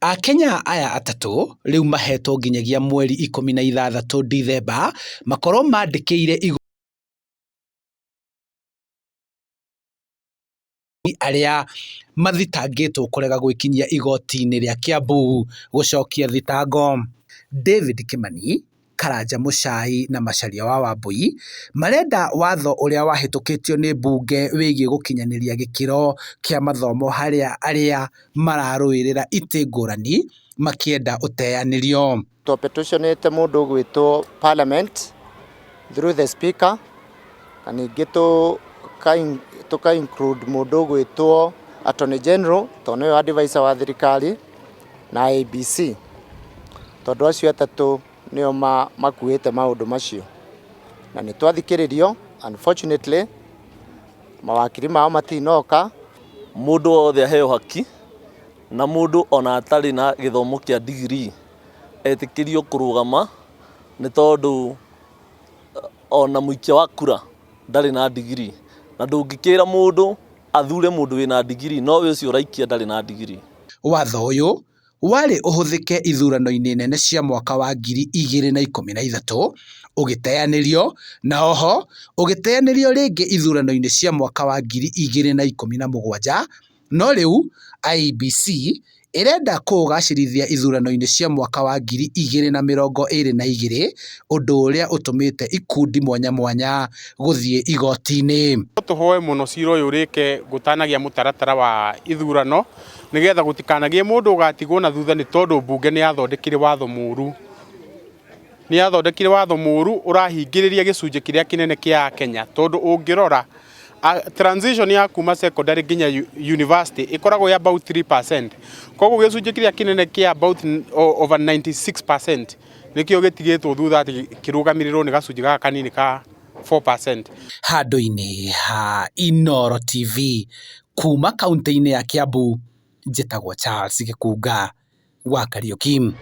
Akenya aya atatu riu mahetwo nginyagia mweri 16 Dithemba makorwo mandĩkĩire aria mathitangĩtwo kũrega gwĩkinyia igoti-inĩ rĩa Kiambu gũcokia thitango. David Kimani, Karanja Muchai na Macharia wa Wambui marenda watho ũrĩa wahĩtũkĩtio nĩ mbunge wĩgiĩ gũkinyanĩria gĩkĩro kĩa mathomo harĩa arĩa mararũĩrĩra itĩ ngũrani makĩenda ũteanĩrio. Petitionĩte mũndũ gwĩtwo parliament through the speaker, na ningĩ tuka include mũndũ gwĩtwo attorney general tondũ nĩwe advisor wa thirikari na ABC, tondũ acio atatũ nĩo makuĩte maũndũ macio na nĩ twathikĩrĩrio. Unfortunately mawakiri mao matinoka. Mũndũ wothe aheo haki na mũndũ ona atarĩ na gĩthomo kĩa degree etĩkĩrio kũrũgama, nĩ tondũ ona mũikia wa kura ndarĩ na degree, na ndũngĩkĩra mũndũ athure mũndũ wĩna degree no we ũcio ũraikia ndarĩ na degree. Watho ũyũ warĩ ũhũthĩke ithurano-inĩ nene cia mwaka wa 2013 ũgĩteanĩrio, na oho ũgĩteanĩrio rĩngĩ ithurano-inĩ cia mwaka wa 2017, no rĩu IEBC ĩrenda kũũgacĩrithia ithurano-inĩ cia mwaka wa 2022, ũndũ ũrĩa ũtũmĩte ikundi mwanya mwanya gũthiĩ igoti-inĩ. Tũhoe mũno Ciira ũyũ ũrĩke gũtanagia mũtaratara wa ithurano nĩgetha gũtikanagie mũndũ ũgatigwo na thutha, nĩ tondũ mbunge nĩ yathondekire watho mũru. Nĩ yathondekire watho mũru ũrahingĩrĩria gĩcunjĩ kĩrĩa kĩnene kĩa Kenya, tondũ ũngĩrora transition ya kuma secondary nginya university ikoragwo ya about 3%. Koguo gĩcunjĩ kĩrĩa kĩnene kĩa about over 96% nĩkĩo gĩtigĩtwo thutha atĩ kĩrũgamĩrĩrwo nĩ gacunjĩ gaka kanini ka 4%. Handũ-inĩ ha Inooro TV kuma kaunti-inĩ ya Kiambu, njĩtagwo Charles Gĩkunga wa Kariũki.